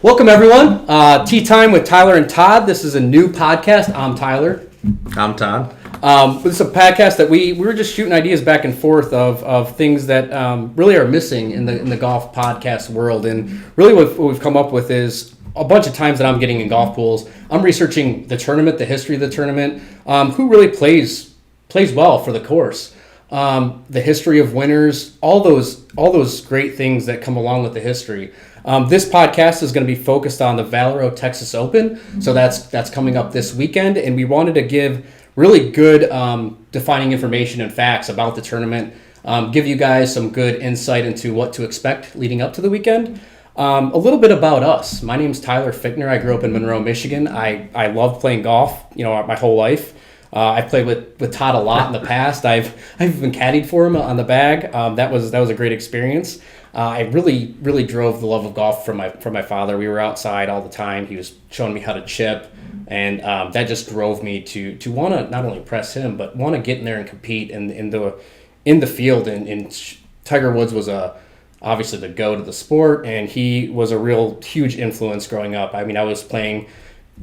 Welcome, everyone. Tea Time with Tyler and Todd. This is a new podcast. I'm Tyler. I'm Todd. This is a podcast that we were just shooting ideas back and forth of things that really are missing in the golf podcast world. And really what we've come up with is a bunch of times that I'm getting in golf pools, I'm researching the tournament, the history of the tournament, who really plays well for the course, the history of winners, all those great things that come along with the history. This podcast is going to be focused on the Valero Texas Open, so that's coming up this weekend, and we wanted to give really good defining information and facts about the tournament, give you guys some good insight into what to expect leading up to the weekend. A little bit about us. My name's Tyler Fickner. I grew up in Monroe, Michigan. I loved playing golf, my whole life. I've played with Todd a lot in the past. I've even caddied for him on the bag. That was a great experience. I really drove the love of golf from my father. We were outside all the time. He was showing me how to chip, and that just drove me to want to not only impress him but want to get in there and compete in the field. And Tiger Woods was obviously the GOAT of the sport, and he was a real huge influence growing up. I mean, I was playing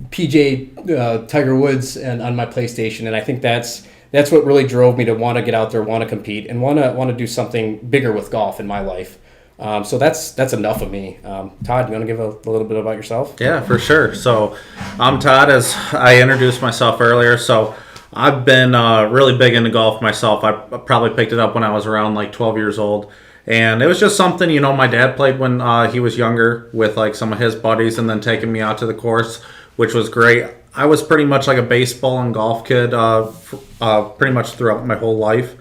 PJ Tiger Woods and on my PlayStation, and I think that's what really drove me to want to get out there, want to compete, and want to do something bigger with golf in my life. So that's enough of me. Todd, you want to give a little bit about yourself? Yeah, for sure. So I'm Todd, as I introduced myself earlier. So I've been really big into golf myself. I probably picked it up when I was around like 12 years old. And it was just something, my dad played when he was younger with like some of his buddies, and then taking me out to the course, which was great. I was pretty much like a baseball and golf kid pretty much throughout my whole life.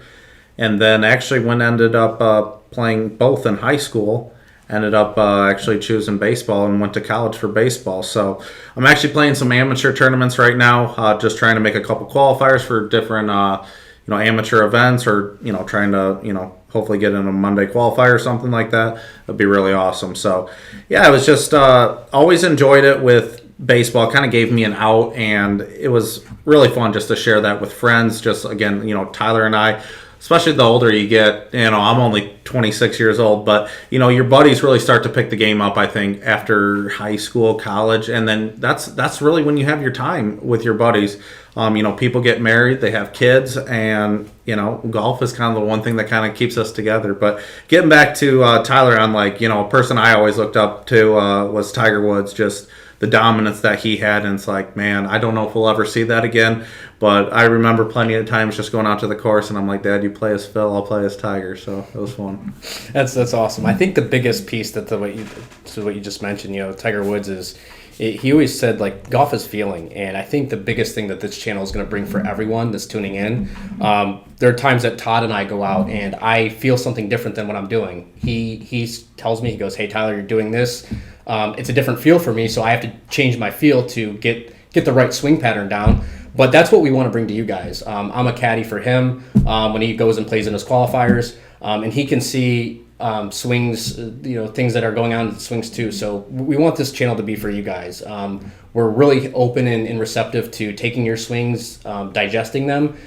And then actually when ended up playing both in high school, ended up actually choosing baseball and went to college for baseball. So I'm actually playing some amateur tournaments right now, just trying to make a couple qualifiers for different amateur events, or trying to hopefully get in a Monday qualifier or something like that. That'd be really awesome. So yeah, it was just always enjoyed it with baseball. Kind of gave me an out, and it was really fun just to share that with friends. Just again, Tyler and I, especially the older you get, I'm only 26 years old, but your buddies really start to pick the game up, I think, after high school, college, and then that's really when you have your time with your buddies. People get married, they have kids, and golf is kind of the one thing that kind of keeps us together. But getting back to Tyler, on a person I always looked up to was Tiger Woods. Just the dominance that he had, and it's like, man, I don't know if we'll ever see that again. But I remember plenty of times just going out to the course, and I'm like, Dad, you play as Phil, I'll play as Tiger. So it was fun. That's awesome. I think the biggest piece to what you just mentioned, Tiger Woods is. He always said, like, golf is feeling, and I think the biggest thing that this channel is going to bring for everyone that's tuning in, there are times that Todd and I go out and I feel something different than what I'm doing. He tells me, he goes, hey, Tyler, you're doing this. It's a different feel for me, so I have to change my feel to get the right swing pattern down. But that's what we want to bring to you guys. I'm a caddy for him when he goes and plays in his qualifiers, and he can see swings, things that are going on in the swings too. So we want this channel to be for you guys. We're really open and receptive to taking your swings, digesting them,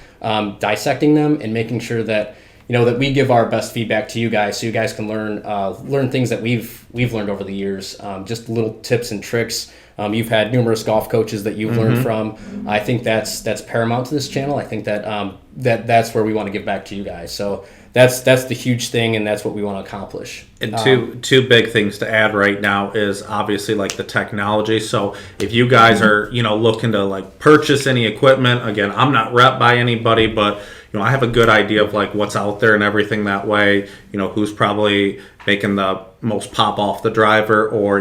dissecting them, and making sure that that we give our best feedback to you guys, so you guys can learn things that we've learned over the years. Just little tips and tricks. You've had numerous golf coaches that you've learned from. I think that's paramount to this channel. I think that that's where we want to give back to you guys. So that's the huge thing, and that's what we want to accomplish. And two big things to add right now is obviously like the technology. So if you guys are looking to like purchase any equipment, again, I'm not rep by anybody, but I have a good idea of like what's out there and everything that way. Who's probably making the most pop off the driver, or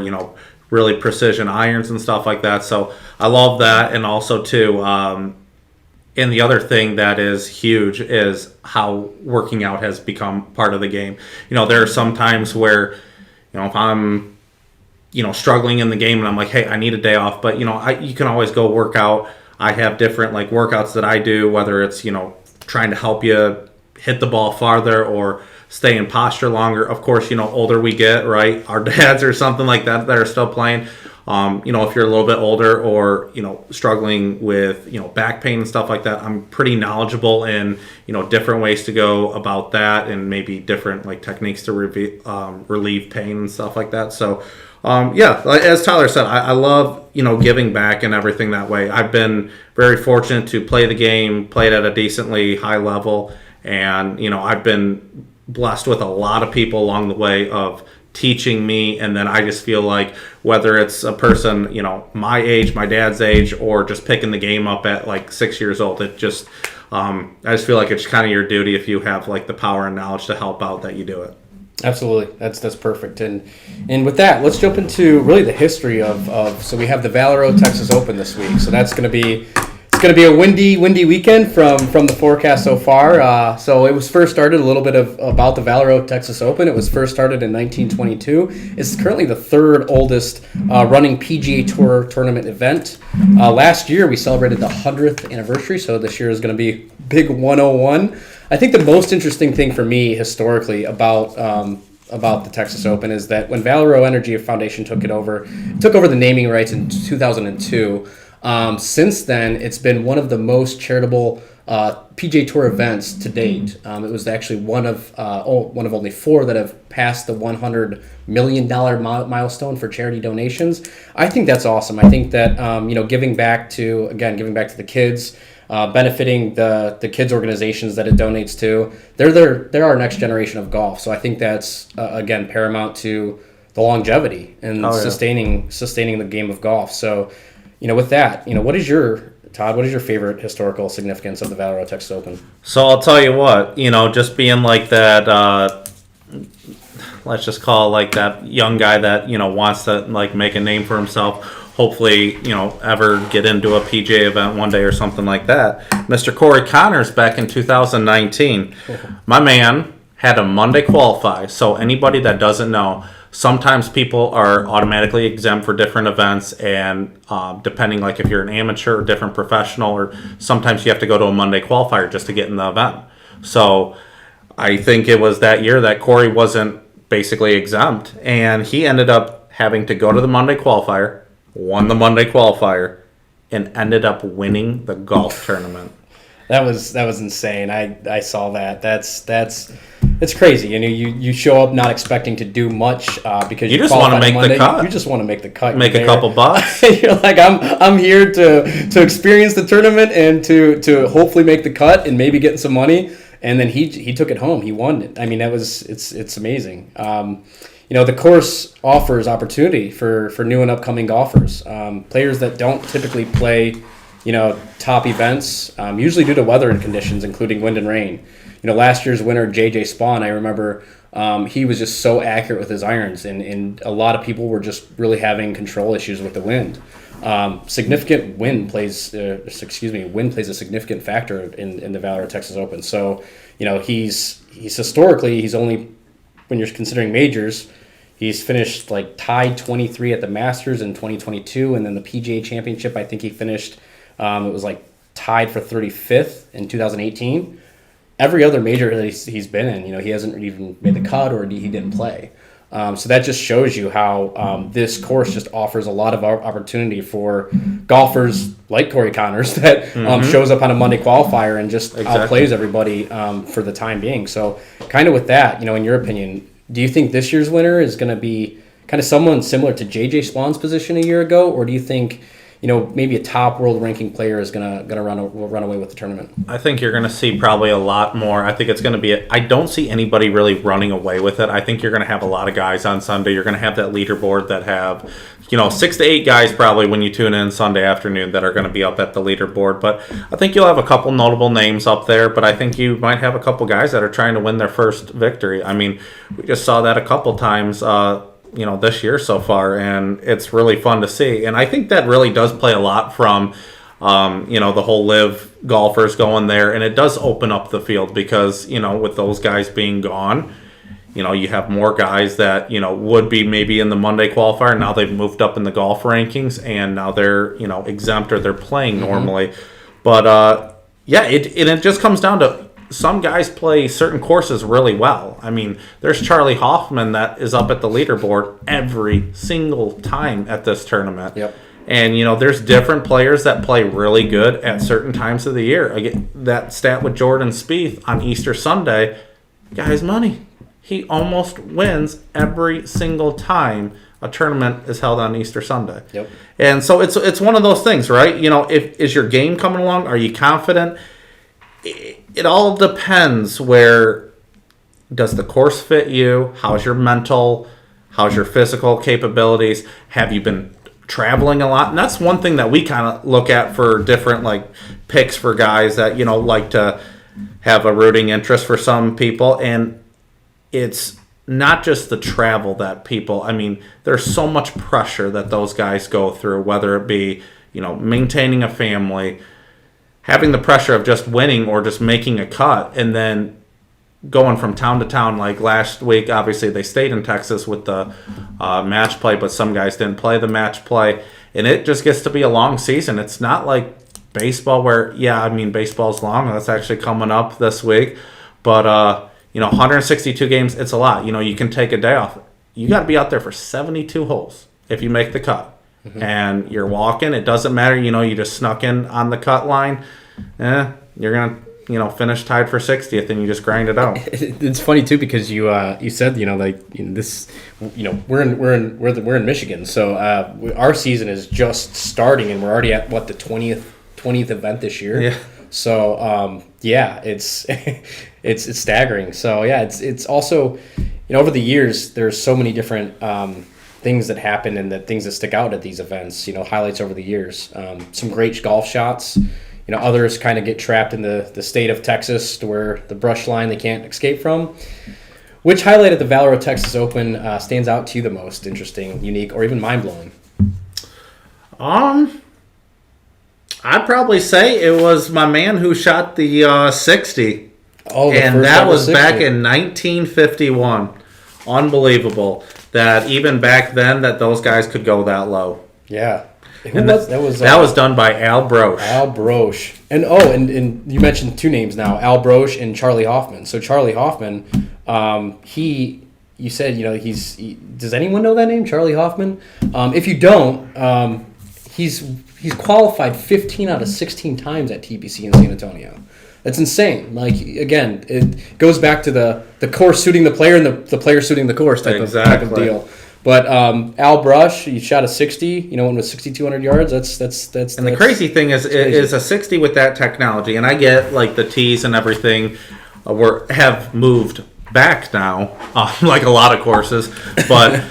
really precision irons and stuff like that. So I love that. And also too, and the other thing that is huge is how working out has become part of the game. There are some times where, if I'm, struggling in the game and I'm like, hey, I need a day off, but, you can always go work out. I have different like workouts that I do, whether it's, trying to help you hit the ball farther or stay in posture longer. Of course, older we get, right? Our dads or something like that are still playing. If you're a little bit older or, struggling with, back pain and stuff like that, I'm pretty knowledgeable in, different ways to go about that, and maybe different like techniques to relieve pain and stuff like that. So Yeah, as Tyler said, I love, giving back and everything that way. I've been very fortunate to play the game, played at a decently high level, and, I've been blessed with a lot of people along the way of teaching me. And then I just feel like whether it's a person, my age, my dad's age, or just picking the game up at like 6 years old, it just, I just feel like it's kind of your duty if you have like the power and knowledge to help out that you do it. Absolutely, that's perfect. And with that, let's jump into really the history of. So we have the Valero Texas Open this week. So that's going to be a windy weekend from the forecast so far. So it was first started a little bit about the Valero Texas Open. It was first started in 1922. It's currently the third oldest running PGA Tour tournament event. Last year we celebrated the 100th anniversary. So this year is going to be big 101. I think the most interesting thing for me historically about the Texas Open is that when Valero Energy Foundation took over the naming rights in 2002. Since then, it's been one of the most charitable PGA Tour events to date. It was actually one of only 4 that have passed the $100 million milestone for charity donations. I think that's awesome. I think that giving back to the kids. Benefiting the kids organizations that it donates to. They're our next generation of golf. So I think that's again paramount to the longevity and sustaining the game of golf. So with that, what is your favorite historical significance of the Valero Texas Open? So I'll tell you what, just being like that, let's just call it like that young guy that wants to like make a name for himself. Hopefully, ever get into a PGA event one day or something like that. Mr. Corey Connors back in 2019. My man had a Monday qualify. So anybody that doesn't know, sometimes people are automatically exempt for different events, and depending like if you're an amateur or different professional, or sometimes you have to go to a Monday qualifier just to get in the event. So I think it was that year that Corey wasn't basically exempt, and he ended up having to go to the Monday qualifier, won the Monday qualifier, and ended up winning the golf tournament. That was insane. I saw that. It's crazy. You show up not expecting to do much because you just want to make the cut. You just want to make the cut. Make a couple bucks. You're like, I'm here to experience the tournament and to hopefully make the cut and maybe get some money. And then he took it home. He won it. I mean, it's amazing. The course offers opportunity for new and upcoming golfers, players that don't typically play, top events, usually due to weather and conditions, including wind and rain. Last year's winner, J.J. Spawn, I remember he was just so accurate with his irons, and a lot of people were just really having control issues with the wind. Significant wind plays a significant factor in the Valero Texas Open. So, he's historically, he's only, when you're considering majors, he's finished like tied 23 at the Masters in 2022, and then the PGA Championship, I think he finished, it was like tied for 35th in 2018. Every other major that he's been in, he hasn't even made the cut or he didn't play. So that just shows you how this course just offers a lot of opportunity for golfers like Corey Connors that shows up on a Monday qualifier and just outplays everybody for the time being. So kind of with that, in your opinion, do you think this year's winner is going to be kind of someone similar to J.J. Spawn's position a year ago, or do you think maybe a top world ranking player is gonna run away with the tournament? I think you're gonna see probably a lot more. I think it's gonna be. I don't see anybody really running away with it. I think you're gonna have a lot of guys on Sunday. You're gonna have that leaderboard that have, 6 to 8 guys probably when you tune in Sunday afternoon that are gonna be up at the leaderboard. But I think you'll have a couple notable names up there. But I think you might have a couple guys that are trying to win their first victory. I mean, we just saw that a couple times. This year so far, and it's really fun to see. And I think that really does play a lot from, the whole live golfers going there, and it does open up the field because, with those guys being gone, you have more guys that, would be maybe in the Monday qualifier. Now they've moved up in the golf rankings, and now they're, exempt or they're playing normally. But, it just comes down to some guys play certain courses really well. I mean, there's Charlie Hoffman that is up at the leaderboard every single time at this tournament. Yep. And, there's different players that play really good at certain times of the year. I get that stat with Jordan Spieth on Easter Sunday. Guy's money. He almost wins every single time a tournament is held on Easter Sunday. Yep. And so it's one of those things, right? If is your game coming along? Are you confident? It all depends. Where does the course fit you? How's your mental? How's your physical capabilities? Have you been traveling a lot? And that's one thing that we kind of look at for different picks for guys that like to have a rooting interest for some people. And it's not just the travel that people, there's so much pressure that those guys go through, whether it be, maintaining a family, having the pressure of just winning or just making a cut, and then going from town to town. Like last week, obviously they stayed in Texas with the match play, but some guys didn't play the match play, and it just gets to be a long season. It's not like baseball where, baseball's long. That's actually coming up this week, but 162 games, it's a lot. You can take a day off. You got to be out there for 72 holes if you make the cut. Mm-hmm. And you're walking. It doesn't matter. You just snuck in on the cut line. You're going to, finish tied for 60th, and you just grind it out. It's funny too because you said this, we're in Michigan, so our season is just starting, and we're already at the 20th event this year. Yeah. So it's it's staggering. So it's also over the years there's so many different things that happen and the things that stick out at these events. Highlights over the years. Some great golf shots. Others kind of get trapped in the state of Texas to where the brush line they can't escape from. Which highlight at the Valero Texas Open stands out to you the most interesting, unique, or even mind blowing? I'd probably say it was my man who shot the 60. Oh, and that was back in 1951. Unbelievable that even back then that those guys could go that low. Yeah. That was done by Al Broche. Al Broche. And you mentioned two names now, Al Broche and Charlie Hoffman. So Charlie Hoffman, you said, does anyone know that name, Charlie Hoffman? If you don't, he's qualified 15 out of 16 times at TPC in San Antonio. That's insane. Again, it goes back to the course suiting the player and the player suiting the course type of deal. But Al Broche, he shot a 60. Went with 6,200 yards. That's. And the crazy thing is a 60 with that technology. And I get the tees and everything have moved back now, like a lot of courses. But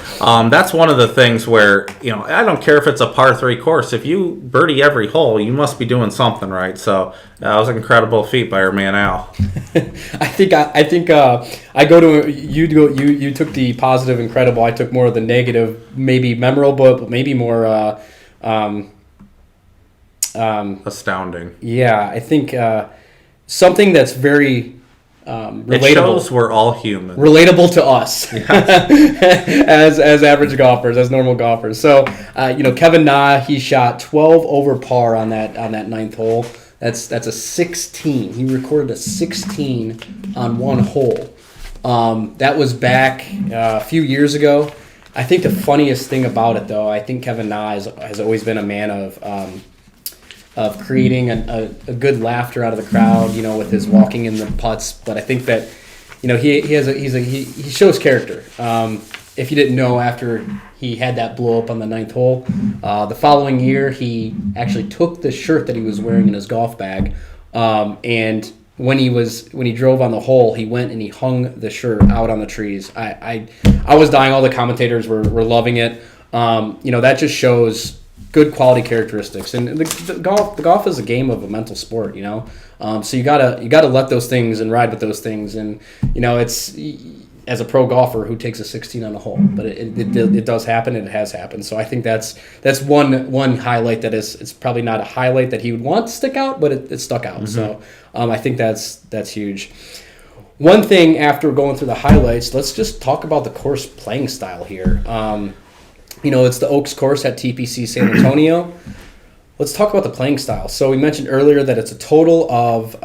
that's one of the things where I don't care if it's a par 3 course. If you birdie every hole, you must be doing something right. So that was an incredible feat by our man Al. I think I go to you took the positive, incredible. I took more of the negative, maybe memorable, but maybe more astounding. Yeah, I think something that's very relatable. It shows we're all human. Relatable to us, yes. as average golfers, as normal golfers. So, Kevin Na, he shot 12 over par on that ninth hole. That's a 16. He recorded a 16 on one hole. That was back a few years ago. I think the funniest thing about it, though, I think Kevin Na has always been a man of creating a good laughter out of the crowd, with his walking in the putts. But I think that, he shows character. If you didn't know, after he had that blow up on the ninth hole, the following year he actually took the shirt that he was wearing in his golf bag, and when he drove on the hole, he went and he hung the shirt out on the trees. I was dying. All the commentators were loving it. That just shows good quality characteristics, and the golf is a game of a mental sport, so you gotta let those things and ride with those things, and it's as a pro golfer who takes a 16 on a hole, but it does happen, and it has happened. So I think that's one highlight that it's probably not a highlight that he would want to stick out, but it stuck out. Mm-hmm. So I think that's huge. One thing after going through the highlights, let's just talk about the course playing style here. It's the Oaks course at TPC San Antonio. Let's talk about the playing style. So we mentioned earlier that it's a total of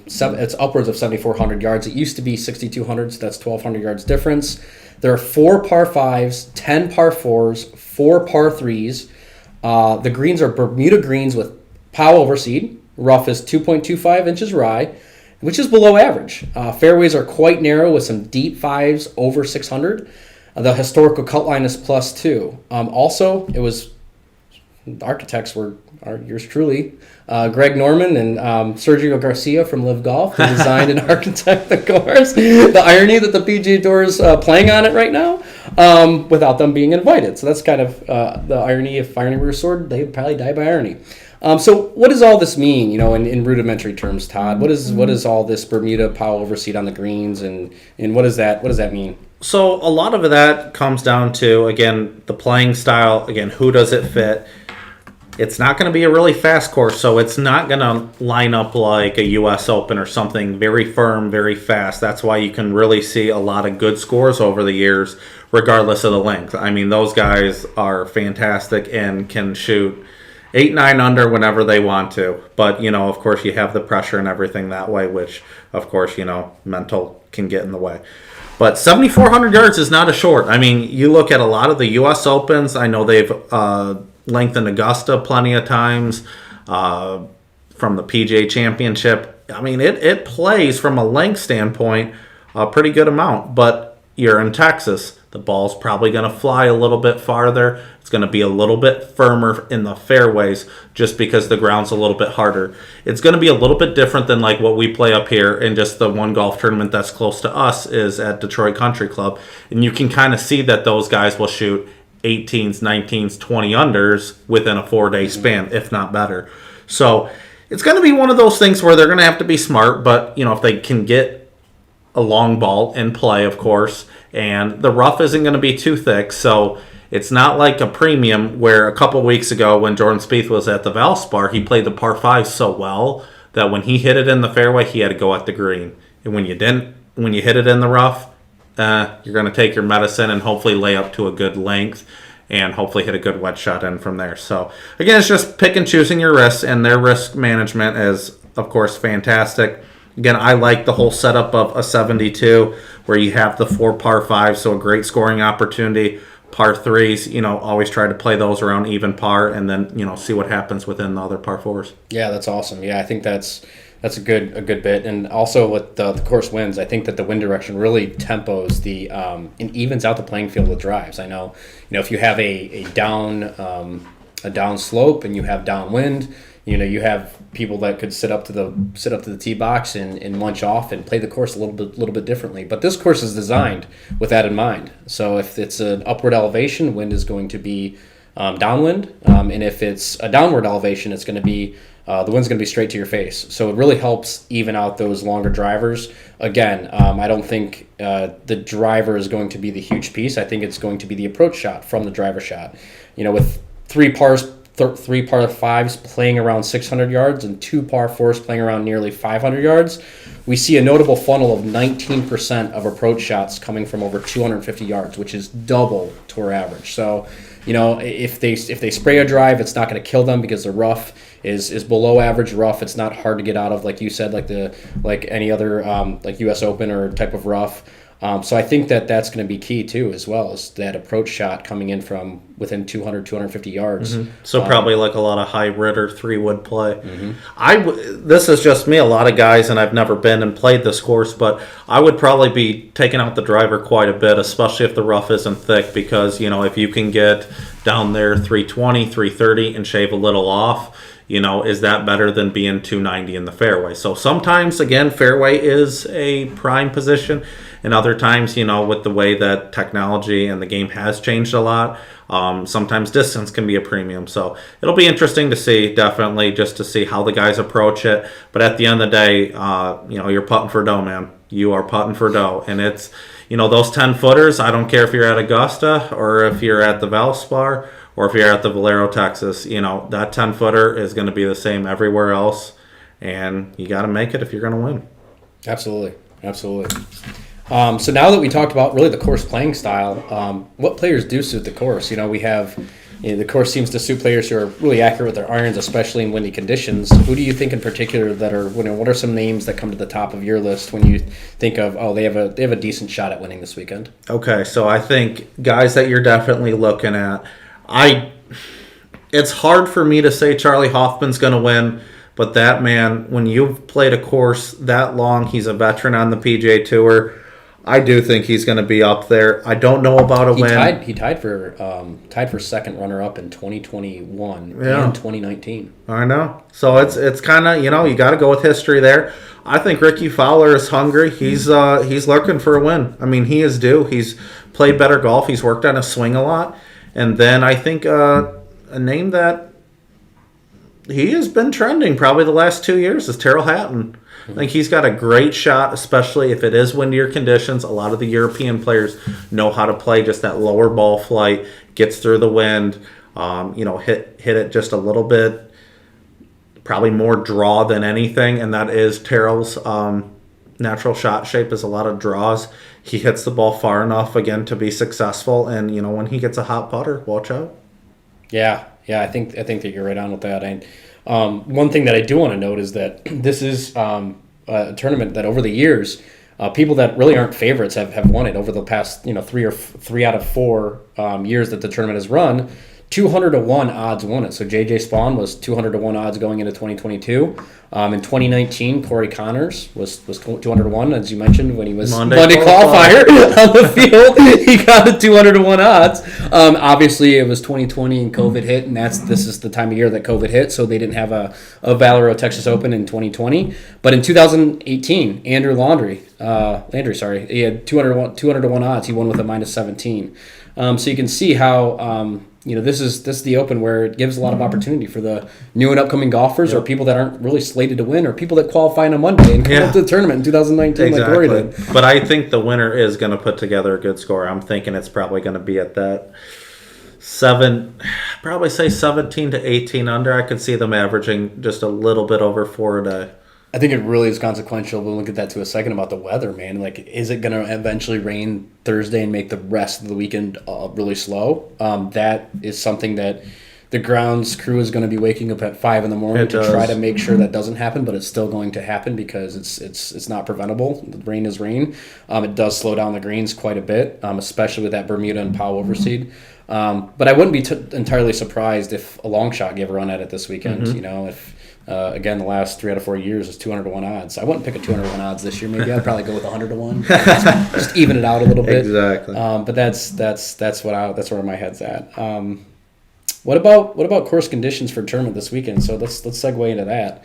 it's upwards of 7,400 yards. It used to be 6,200, so that's 1,200 yards difference. There are 4 par 5s, 10 par 4s, 4 par 3s. The greens are Bermuda greens with POW overseed. Rough is 2.25 inches rye, which is below average. Fairways are quite narrow with some deep 5s over 600. The historical cut line is +2. Also, it was the architects were yours truly, Greg Norman and Sergio Garcia from Live Golf, who designed and architect the course. The irony that the PGA Tour is playing on it right now without them being invited. So that's kind of the irony. If irony were a sword, they'd probably die by irony. So what does all this mean, in rudimentary terms, Todd? What is all this Bermuda Powell overseat on the greens, and what does that mean? So a lot of that comes down to, again, the playing style. Again, who does it fit? It's not going to be a really fast course, so it's not going to line up like a U.S. Open or something very firm, very fast. That's why you can really see a lot of good scores over the years, regardless of the length. I mean, those guys are fantastic and can shoot 8, 9 under whenever they want to. But, of course, you have the pressure and everything that way, which, of course, mental can get in the way. But 7,400 yards is not a short. I mean, you look at a lot of the U.S. Opens. I know they've lengthened Augusta plenty of times from the PGA Championship. I mean, it plays from a length standpoint a pretty good amount. But you're in Texas. The ball's probably going to fly a little bit farther. It's going to be a little bit firmer in the fairways just because the ground's a little bit harder. It's going to be a little bit different than like what we play up here, and just the one golf tournament that's close to us is at Detroit Country Club. And you can kind of see that those guys will shoot 18s, 19s, 20 unders within a 4-day span, if not better. So it's going to be one of those things where they're going to have to be smart, but if they can get a long ball in play, of course, and the rough isn't going to be too thick, so it's not like a premium where a couple weeks ago when Jordan Spieth was at the Valspar, he played the par 5 so well that when he hit it in the fairway, he had to go at the green. And when you hit it in the rough, you're going to take your medicine and hopefully lay up to a good length and hopefully hit a good wedge shot in from there. So, again, it's just pick and choosing your risks, and their risk management is, of course, fantastic. Again, I like the whole setup of a 72 where you have the 4 par 5s, so a great scoring opportunity. Par 3s, always try to play those around even par and then, see what happens within the other par 4s. Yeah, that's awesome. Yeah, I think that's a good bit. And also with the course winds, I think that the wind direction really tempos and evens out the playing field with drives. I know, if you have a down slope and you have downwind, you have people that could sit up to the tee box and munch off and play the course a little bit differently. But this course is designed with that in mind. So if it's an upward elevation, wind is going to be downwind, and if it's a downward elevation, it's going to be the wind's going to be straight to your face. So it really helps even out those longer drivers. Again, I don't think the driver is going to be the huge piece. I think it's going to be the approach shot from the driver shot. With 3 par 5s playing around 600 yards and 2 par 4s playing around nearly 500 yards, we see a notable funnel of 19% of approach shots coming from over 250 yards, which is double tour average. So, if they spray a drive, it's not going to kill them because the rough is below average rough. It's not hard to get out of, like you said, like any other like U.S. Open or type of rough. So I think that's going to be key too, as well as that approach shot coming in from within 200, 250 yards. Mm-hmm. So probably like a lot of hybrid or 3-wood play. Mm-hmm. This is just me. A lot of guys, and I've never been and played this course, but I would probably be taking out the driver quite a bit, especially if the rough isn't thick, because if you can get down there 320, 330 and shave a little off, is that better than being 290 in the fairway? So sometimes, again, fairway is a prime position. And other times, with the way that technology and the game has changed a lot, sometimes distance can be a premium. So it'll be interesting to see, definitely, just to see how the guys approach it. But at the end of the day, you're putting for dough, man. You are putting for dough. And it's, those 10-footers, I don't care if you're at Augusta or if you're at the Valspar or if you're at the Valero, Texas, that 10-footer is going to be the same everywhere else. And you got to make it if you're going to win. Absolutely. So now that we talked about really the course playing style, what players do suit the course? We have the course seems to suit players who are really accurate with their irons, especially in windy conditions. Who do you think in particular that are, what are some names that come to the top of your list when you think of, they have a decent shot at winning this weekend? Okay, so I think guys that you're definitely looking at, it's hard for me to say Charlie Hoffman's going to win. But that man, when you've played a course that long, he's a veteran on the PGA Tour. I do think he's going to be up there. I don't know about a win. He tied for second runner up in 2021 and 2019. I know. So it's kind of, you got to go with history there. I think Ricky Fowler is hungry. He's looking for a win. I mean, he is due. He's played better golf. He's worked on his swing a lot. And then I think a name that he has been trending probably the last 2 years is Terrell Hatton. I think he's got a great shot, especially if it is windier conditions. A lot of the European players know how to play just that lower ball flight, gets through the wind, hit it just a little bit, probably more draw than anything, and that is Terrell's natural shot shape is a lot of draws. He hits the ball far enough, again, to be successful, and, when he gets a hot putter, watch out. Yeah, I think that you're right on with that. And one thing that I do want to note is that this is a tournament that over the years, people that really aren't favorites have won it over the past 3 out of 4 years that the tournament has run. 200-1 odds won it. So J.J. Spawn was 200-1 odds going into 2022. In 2019, Corey Connors was 200-1, as you mentioned, when he was Monday qualifier on the field. He got a 200-1 odds. Obviously, it was 2020 and COVID hit, and this is the time of year that COVID hit, so they didn't have a Valero Texas Open in 2020. But in 2018, Andrew Landry, he had 200-1 odds. He won with a minus 17. So you can see how this is the Open where it gives a lot of opportunity for the new and upcoming golfers or people that aren't really slated to win or people that qualify on a Monday and come up to the tournament in 2019 exactly. like Rory did. But I think the winner is going to put together a good score. I'm thinking it's probably going to be at that 17 to 18 under. I could see them averaging just a little bit over 4 a day. I think it really is consequential. We'll look at that to a second about the weather, man. Like, is it going to eventually rain Thursday and make the rest of the weekend really slow? That is something that the grounds crew is going to be waking up at 5 in the morning to try to make sure that doesn't happen, but it's still going to happen because it's not preventable. The rain is rain. It does slow down the greens quite a bit, especially with that Bermuda and Powell overseed. But I wouldn't be entirely surprised if a long shot gave a run at it this weekend. If again, the last 3 out of 4 years is 200-1 odds. I wouldn't pick a 200-1 odds this year. Maybe I'd probably go with 100-1. Just even it out a little bit. Exactly. But that's where my head's at. What about course conditions for tournament this weekend? So let's segue into that.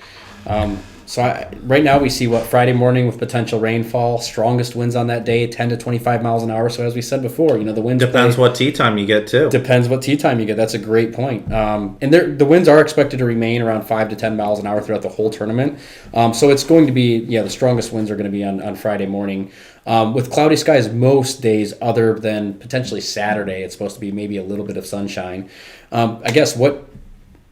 Right now we see Friday morning with potential rainfall, strongest winds on that day, 10 to 25 miles an hour. So as we said before, the winds depends what tee time you get too. Depends what tee time you get. That's a great point. And the winds are expected to remain around 5 to 10 miles an hour throughout the whole tournament. So it's going to be the strongest winds are going to be on Friday morning. With cloudy skies most days other than potentially Saturday, it's supposed to be maybe a little bit of sunshine. I guess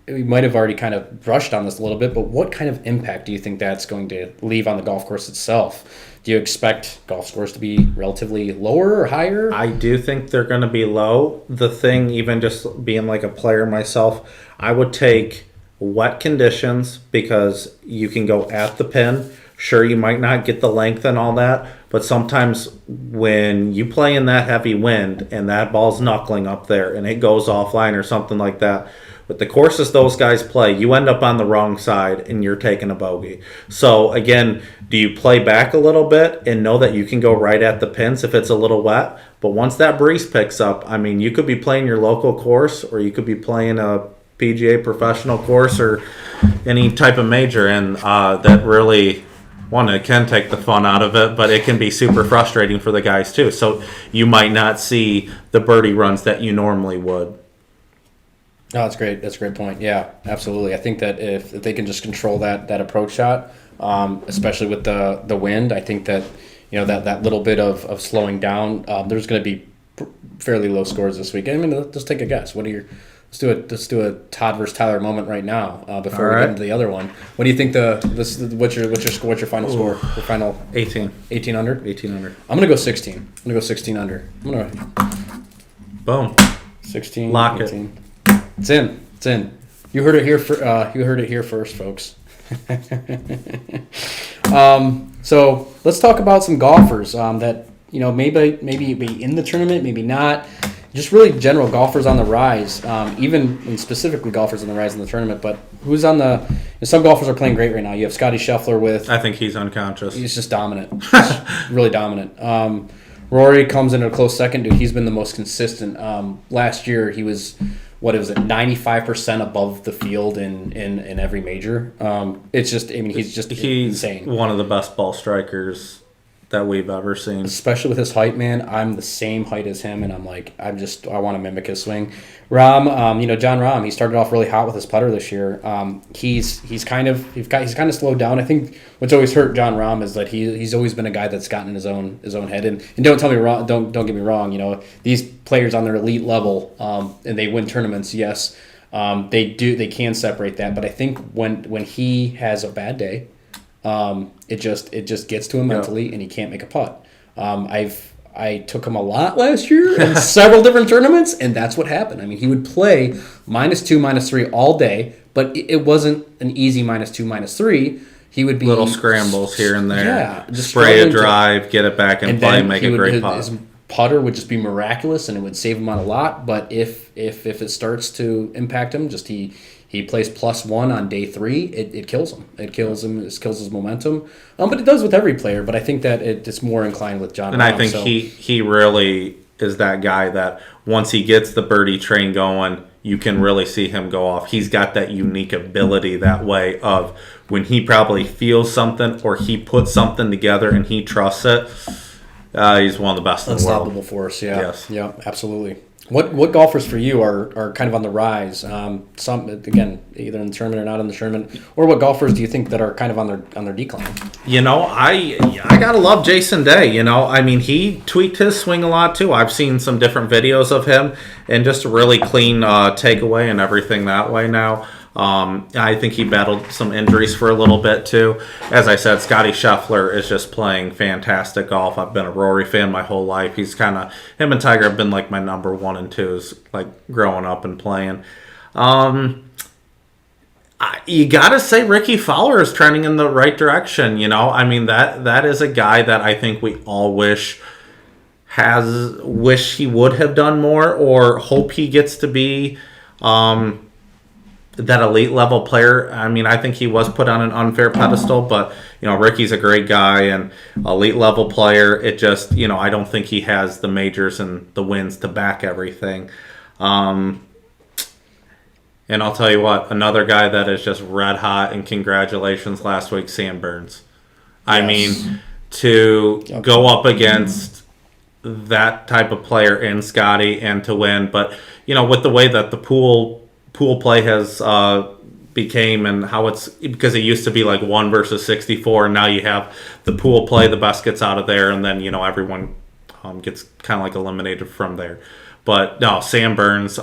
we might have already kind of brushed on this a little bit, but what kind of impact do you think that's going to leave on the golf course itself? Do you expect golf scores to be relatively lower or higher? I do think they're going to be low. The thing, even just being like a player myself, I would take wet conditions because you can go at the pin. Sure, you might not get the length and all that, but sometimes when you play in that heavy wind and that ball's knuckling up there and it goes offline or something like that, with the courses those guys play, you end up on the wrong side and you're taking a bogey. So again, do you play back a little bit and know that you can go right at the pins if it's a little wet? But once that breeze picks up, I mean, you could be playing your local course or you could be playing a PGA professional course or any type of major, and that really... it can take the fun out of it, but it can be super frustrating for the guys too. So you might not see the birdie runs that you normally would. No, that's great. That's a great point. Yeah, absolutely. I think that if they can just control that approach shot, especially with the wind, I think that that little bit of slowing down, there's going to be fairly low scores this week. I mean, let's take a guess. Let's do a Todd versus Tyler moment right now before we get into the other one. What do you think what's your final score? Your final 18. 18 under? 18 under. I'm going to go 16. I'm going to go 16 under. Boom. 16. Lock 18. It. It's in. You heard it here first, folks. So let's talk about some golfers that maybe be in the tournament, maybe not. just really general golfers on the rise, even and specifically golfers on the rise in the tournament. But who's on the? Some golfers are playing great right now. You have Scotty Scheffler with. I think he's unconscious. He's just dominant. He's really dominant. Rory comes in a close second. Dude, he's been the most consistent. Last year he was. What was it? 95% above the field in every major. It's just. I mean, he's insane. One of the best ball strikers that we've ever seen. Especially with his height, man. I'm the same height as him, and I'm like, I want to mimic his swing. John Rahm, he started off really hot with his putter this year. He's kind of slowed down. I think what's always hurt John Rahm is that he's always been a guy that's gotten in his own head. And don't tell me wrong. Don't get me wrong. You know, these players on their elite level, and they win tournaments. Yes, they can separate that. But I think when he has a bad day, it just gets to him mentally, and he can't make a putt. I took him a lot last year in several different tournaments, and that's what happened. I mean, he would play -2, -3 all day, but it wasn't an easy -2, -3. He would be little scrambles here and there. Yeah, just spray a drive, get it back and play, make a great putt. His putter would just be miraculous, and it would save him on a lot. But if it starts to impact him, he plays +1 on day 3. It kills him. It kills him. It kills his momentum. But it does with every player. But I think that it's more inclined with John. And Rahm, I think he really is that guy that once he gets the birdie train going, you can really see him go off. He's got that unique ability that way of when he probably feels something or he puts something together and he trusts it. He's one of the best in the world. Unstoppable force. Yeah. Yes. Yeah. Absolutely. What golfers for you are kind of on the rise? Some again, either in the tournament or not in the tournament, or what golfers do you think that are kind of on their decline? You know, I gotta love Jason Day. You know, I mean, he tweaked his swing a lot too. I've seen some different videos of him and just a really clean takeaway and everything that way now. I think he battled some injuries for a little bit too. As I said, Scotty Scheffler is just playing fantastic golf. I've been a Rory fan my whole life. He's him and Tiger have been like my number 1 and 2s, like growing up and playing. You gotta say Ricky Fowler is trending in the right direction. You know, I mean that is a guy that I think we all wish he would have done more, or hope he gets to be. That elite level player. I mean, I think he was put on an unfair pedestal, but you know, Ricky's a great guy and elite level player. It just, you know, I don't think he has the majors and the wins to back everything. And I'll tell you what, another guy that is just red hot, and congratulations last week, Sam Burns. Yes. I mean, to go up against that type of player in Scotty and to win, but you know, with the way that the pool play has became, and how it's, because it used to be like 1 versus 64, and now you have the pool play, the best gets out of there, and then, you know, everyone gets kind of like eliminated from there. But no, Sam Burns,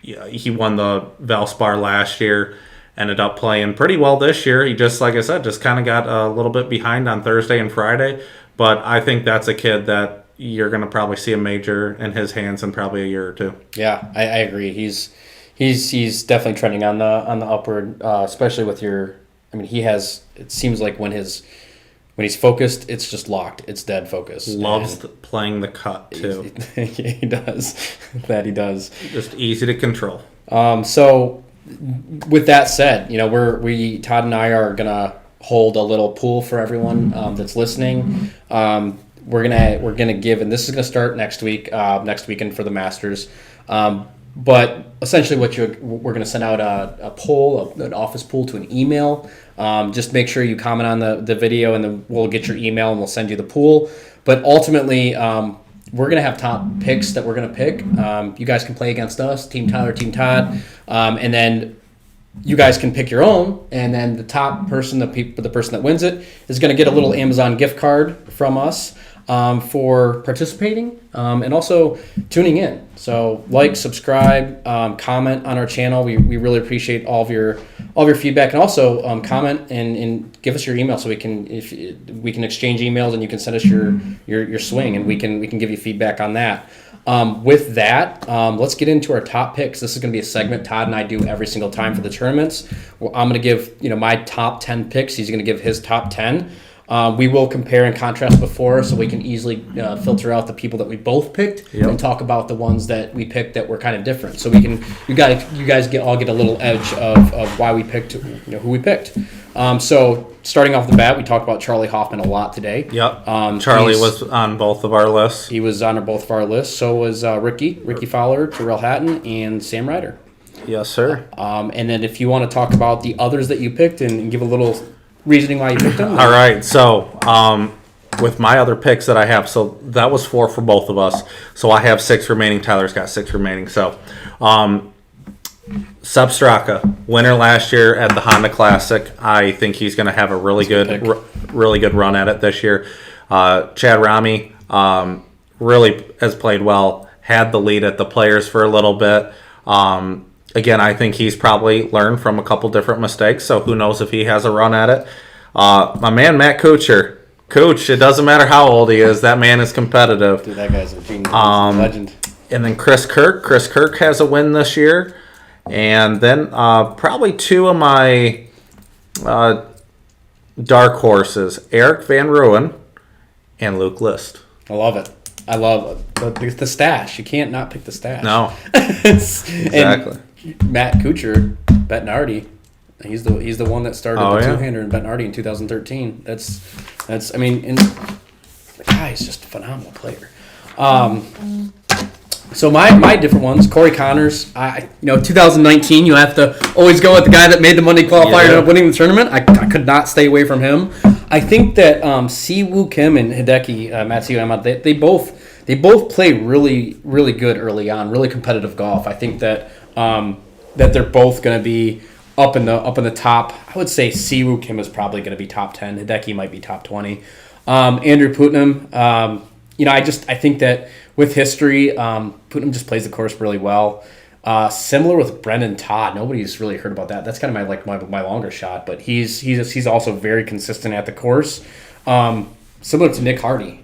he won the Valspar last year, ended up playing pretty well this year. He just, like I said, just kind of got a little bit behind on Thursday and Friday, but I think that's a kid that you're going to probably see a major in his hands in probably a year or two. Yeah, I agree. He's definitely trending on the upward, especially with your. I mean, he has. It seems like when he's focused, it's just locked. It's dead focus. Loves playing the cut too. He does. That he does. Just easy to control. So, with that said, you know, Todd and I are gonna hold a little pool for everyone that's listening. We're gonna give, and this is gonna start next weekend for the Masters. But essentially, we're going to send out a poll, an office poll to an email. Just make sure you comment on the video, and then we'll get your email and we'll send you the pool. But ultimately, we're going to have top picks that we're going to pick. You guys can play against us, Team Tyler, Team Todd, and then you guys can pick your own. And then the top person, the person that wins it, is going to get a little Amazon gift card from us. For participating and also tuning in. So like, subscribe, comment on our channel. We really appreciate all of your feedback, and also comment and give us your email so we can exchange emails, and you can send us your swing, and we can give you feedback on that. With that, let's get into our top picks. This is going to be a segment Todd and I do every single time for the tournaments. I'm going to give my top 10 picks. He's going to give his top 10. We will compare and contrast before, so we can easily filter out the people that we both picked and talk about the ones that we picked that were kind of different. So you guys get a little edge of why we picked, who we picked. So starting off the bat, we talked about Charlie Hoffman a lot today. Yep. Charlie was on both of our lists. He was on both of our lists. So was Ricky Fowler, Terrell Hatton, and Sam Ryder. Yes, sir. And then if you want to talk about the others that you picked and give a little reasoning why you picked them. All right. So with my other picks that I have, so that was 4 for both of us. So I have 6 remaining. Tyler's got 6 remaining. So Seb Straka, winner last year at the Honda Classic. I think he's going to have a really good run at it this year. Chad Rami really has played well. Had the lead at the Players for a little bit. Again, I think he's probably learned from a couple different mistakes, so who knows if he has a run at it. My man, Matt Kuchar. Coach, it doesn't matter how old he is, that man is competitive. Dude, that guy's a genius. Legend. And then Chris Kirk. Chris Kirk has a win this year. And then probably 2 of my dark horses, Eric Van Rooyen and Luke List. I love it. I love the stash. You can't not pick the stash. No. Exactly. And Matt Kuchar, Bettinardi, he's the one that started two-hander in Bettinardi in 2013. That's and the guy is just a phenomenal player. So my different ones, Corey Connors. 2019, you have to always go with the guy that made the money qualifier and ended up winning the tournament. I could not stay away from him. I think that Siwoo Kim and Hideki Matsuyama, they both play really, really good early on, really competitive golf. I think that that they're both going to be up in the top. I would say Siwoo Kim is probably going to be top 10. Hideki might be top 20. Andrew Putnam, I think that with history, Putnam just plays the course really well. Similar with Brendan Todd, nobody's really heard about that. That's kind of my longer shot, but he's also very consistent at the course. Similar to Nick Hardy,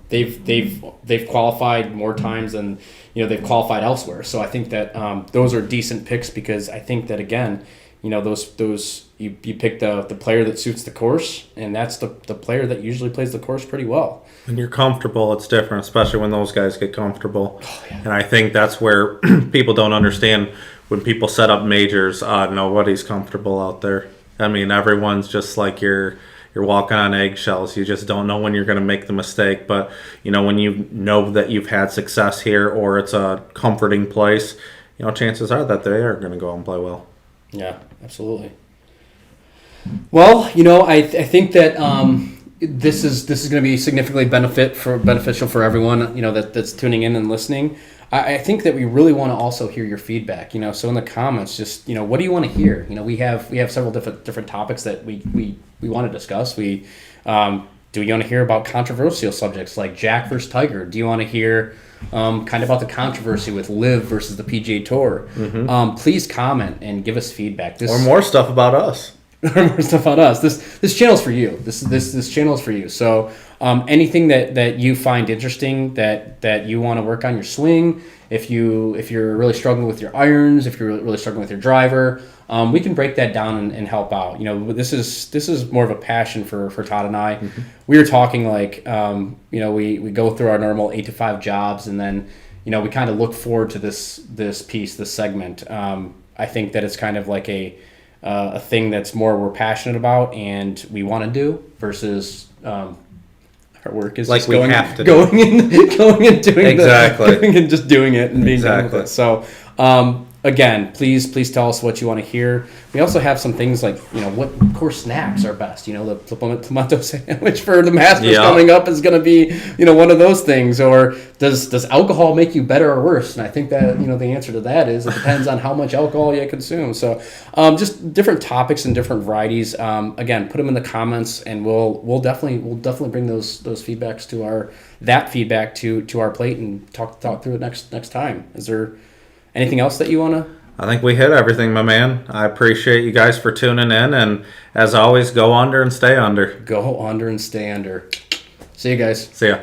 they've qualified more times than they've qualified elsewhere. So I think that those are decent picks because I think that again, those you pick the player that suits the course, and that's the player that usually plays the course pretty well. When you're comfortable, it's different, especially when those guys get comfortable. Oh, yeah. And I think that's where people don't understand when people set up majors. Nobody's comfortable out there. I mean, everyone's just like you're walking on eggshells. You just don't know when you're going to make the mistake. But when you know that you've had success here or it's a comforting place, chances are that they are going to go out and play well. Yeah, absolutely. Well, I think that this is going to be significantly beneficial for everyone that's tuning in and listening. I think that we really want to also hear your feedback. So in the comments, just what do you want to hear? We have several different topics that we want to discuss. Do you want to hear about controversial subjects like Jack versus Tiger? Do you want to hear kind of about the controversy with Liv versus the PGA Tour? Mm-hmm. Please comment and give us feedback. Or more stuff about us. More stuff on us. This channel's for you. This channel's for you. So anything that you find interesting that you want to work on your swing, if you're really struggling with your irons, if you're really struggling with your driver, we can break that down and help out. This is more of a passion for Todd and I. Mm-hmm. We were talking like we go through our normal 8 to 5 jobs, and then we kind of look forward to this segment. I think that it's kind of like a thing that's more we're passionate about and we want to do versus our work is like just going and doing exactly going and just doing it and being done with it. So again, please tell us what you want to hear. We also have some things like, what course snacks are best. The tomato sandwich for the Masters coming up is going to be, one of those things. Or does alcohol make you better or worse? And I think that, the answer to that is it depends on how much alcohol you consume. So just different topics and different varieties. Again, put them in the comments, and we'll definitely bring those feedbacks to our plate and talk through it next time. Is there anything else that you want to? I think we hit everything, my man. I appreciate you guys for tuning in, and as always, go under and stay under. Go under and stay under. See you guys. See ya.